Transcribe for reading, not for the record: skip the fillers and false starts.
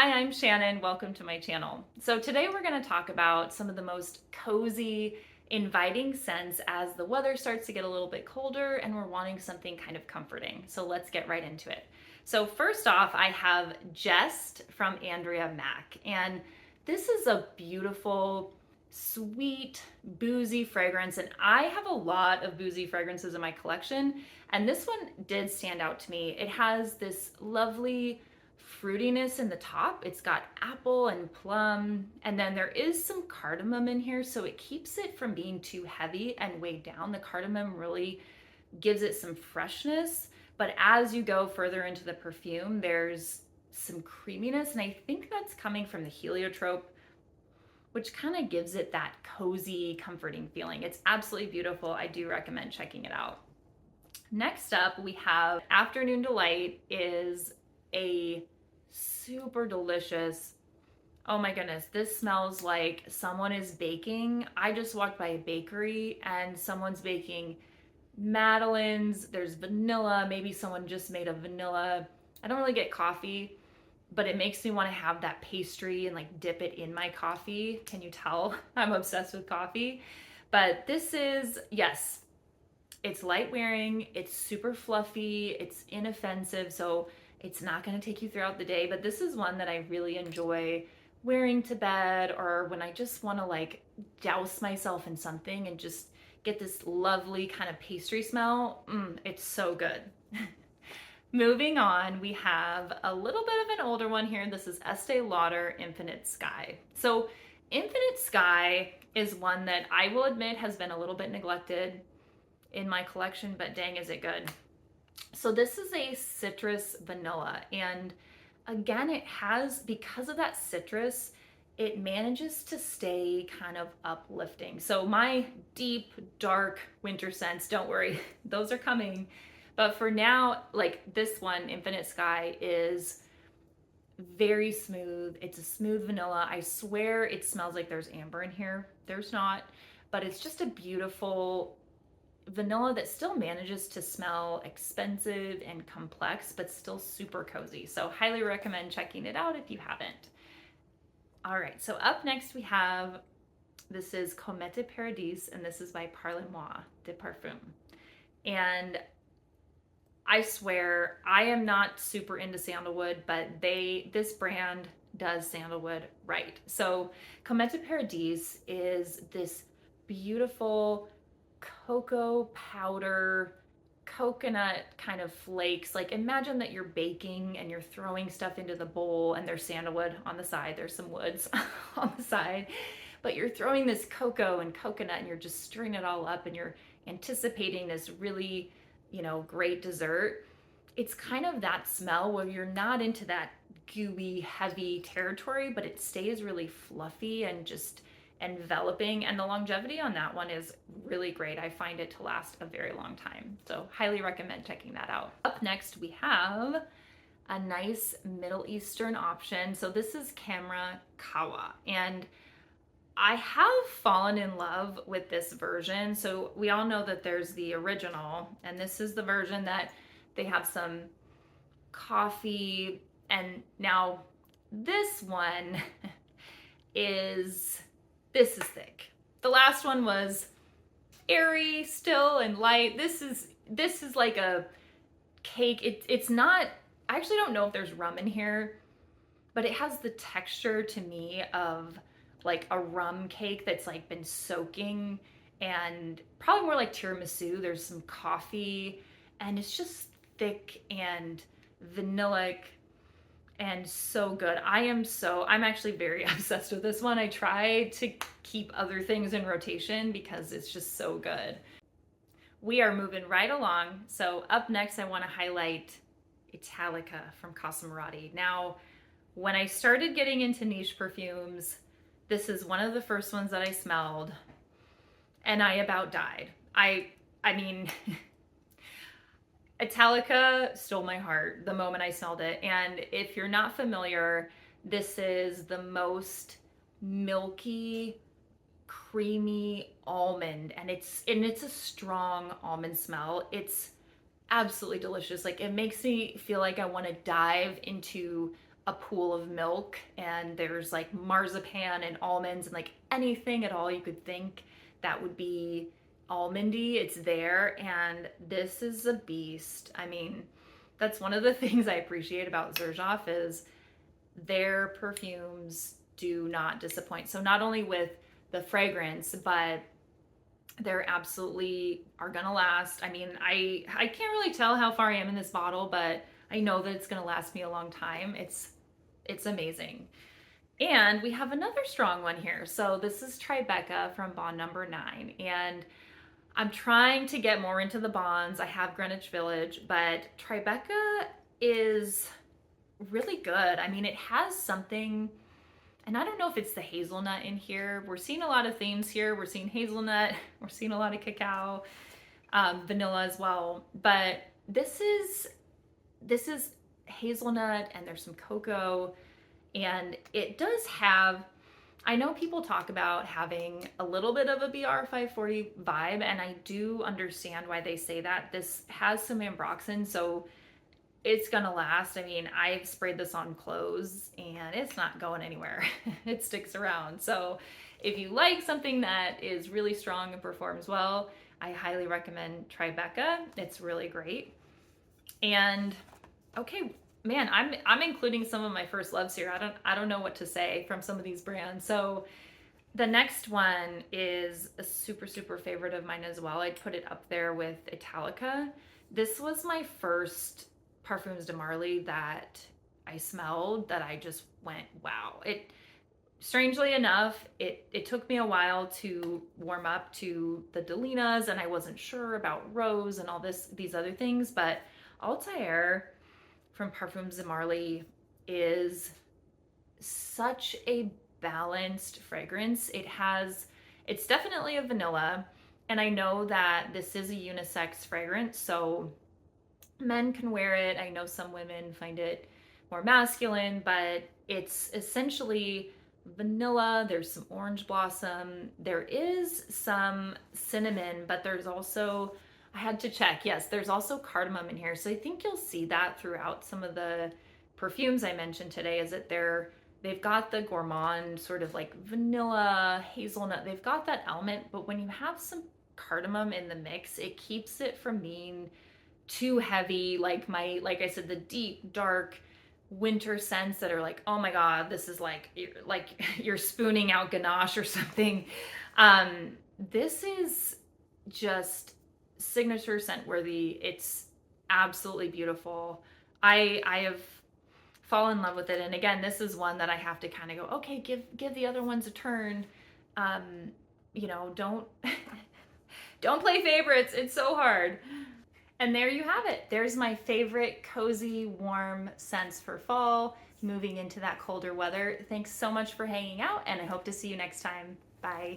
Hi, I'm Shannon. Welcome to my channel. So today we're going to talk about some of the most cozy, inviting scents as the weather starts to get a little bit colder and we're wanting something kind of comforting. So let's get right into it. So first off, I have Jest from Andrea Maack. And this is a beautiful, sweet, boozy fragrance. And I have a lot of boozy fragrances in my collection. And this one did stand out to me. It has this lovely fruitiness in the top. It's got apple and plum, and then there is some cardamom in here, so it keeps it from being too heavy and weighed down. The cardamom really gives it some freshness, but as you go further into the perfume, there's some creaminess, and I think that's coming from the heliotrope, which kind of gives it that cozy, comforting feeling. It's absolutely beautiful. I do recommend checking it out. Next up, we have Afternoon Delight is a super delicious. Oh my goodness, this smells like someone is baking. I just walked by a bakery and someone's baking madeleines. There's vanilla. Maybe someone just made a vanilla. I don't really get coffee, but it makes me want to have that pastry and like dip it in my coffee. Can you tell? I'm obsessed with coffee. But this is, yes, it's light wearing, it's super fluffy, it's inoffensive, so it's not going to take you throughout the day, but this is one that I really enjoy wearing to bed or when I just want to like douse myself in something and just get this lovely kind of pastry smell. It's so good. Moving on, we have a little bit of an older one here. This is Estee Lauder Infinite Sky. So Infinite Sky is one that I will admit has been a little bit neglected in my collection, but dang, is it good. So this is a citrus vanilla, and again, it has, because of that citrus, it manages to stay kind of uplifting. So my deep, dark winter scents, don't worry, those are coming. But for now, like this one, Infinite Sky, is very smooth. It's a smooth vanilla. I swear it smells like there's amber in here. There's not, but it's just a beautiful vanilla that still manages to smell expensive and complex, but still super cozy. So highly recommend checking it out if you haven't. All right, so up next we have, this is Comete Paradis, and this is by Parle de Parfum. And I swear, I am not super into sandalwood, but this brand does sandalwood right. So Comete Paradis is this beautiful cocoa powder, coconut kind of flakes. Like imagine that you're baking and you're throwing stuff into the bowl and there's sandalwood on the side. There's some woods on the side, but you're throwing this cocoa and coconut and you're just stirring it all up and you're anticipating this really, great dessert. It's kind of that smell where you're not into that gooey, heavy territory, but it stays really fluffy and just enveloping, and the longevity on that one is really great. I find it to last a very long time, so highly recommend checking that out. Up next we have a nice Middle Eastern option. So this is Khamrah Qahwa, and I have fallen in love with this version. So we all know that there's the original, and this is the version that they have some coffee, and now this one is thick. The last one was airy still and light. This is like a cake. It's not, I actually don't know if there's rum in here, but it has the texture to me of like a rum cake that's like been soaking, and probably more like tiramisu. There's some coffee and it's just thick and vanillic and so good. I'm actually very obsessed with this one. I try to keep other things in rotation because it's just so good. We are moving right along. So up next, I want to highlight Italica from Khamrah. Now, when I started getting into niche perfumes, this is one of the first ones that I smelled and I about died. I mean, Italica stole my heart the moment I smelled it. And if you're not familiar, this is the most milky, creamy almond, and it's a strong almond smell. It's absolutely delicious. Like it makes me feel like I want to dive into a pool of milk, and there's like marzipan and almonds and like anything at all you could think that would be almondy, it's there. And this is a beast. I mean, that's one of the things I appreciate about Xerjoff is their perfumes do not disappoint. So not only with the fragrance, but they're absolutely are gonna last. I mean, I can't really tell how far I am in this bottle, but I know that it's gonna last me a long time. It's amazing. And we have another strong one here. So this is TriBeCa from Bond Number 9. And I'm trying to get more into the bonds. I have Greenwich Village, but TriBeCa is really good. I mean, it has something, and I don't know if it's the hazelnut in here. We're seeing a lot of themes here. We're seeing hazelnut, we're seeing a lot of cacao, vanilla as well. But this is hazelnut, and there's some cocoa, and it does have, I know people talk about having a little bit of a BR 540 vibe, and I do understand why they say that. This has some ambroxan, so it's gonna last. I mean, I've sprayed this on clothes and it's not going anywhere. It sticks around. So if you like something that is really strong and performs well, I highly recommend TriBeCa. It's really great. And okay, man, I'm including some of my first loves here. I don't know what to say from some of these brands. So the next one is a super, super favorite of mine as well. I'd put it up there with Italica. This was my first Parfums de Marley that I smelled that I just went, wow. It, strangely enough, it took me a while to warm up to the Delinas, and I wasn't sure about rose and all these other things, but Althair from Parfums de Marley is such a balanced fragrance. It's definitely a vanilla, and I know that this is a unisex fragrance, so men can wear it. I know some women find it more masculine, but it's essentially vanilla. There's some orange blossom. There is some cinnamon, but there's also, I had to check, yes, there's also cardamom in here. So I think you'll see that throughout some of the perfumes I mentioned today, is that they've got the gourmand sort of like vanilla, hazelnut. They've got that element, but when you have some cardamom in the mix, it keeps it from being too heavy, like I said, the deep dark winter scents that are like, oh my god, this is like you're spooning out ganache or something. This is just signature scent worthy. It's absolutely beautiful. I have fallen in love with it, and again, this is one that I have to kind of go, okay, give the other ones a turn. You know, don't don't play favorites. It's so hard. And there you have it. There's my favorite cozy, warm scents for fall, moving into that colder weather. Thanks so much for hanging out, and I hope to see you next time. Bye.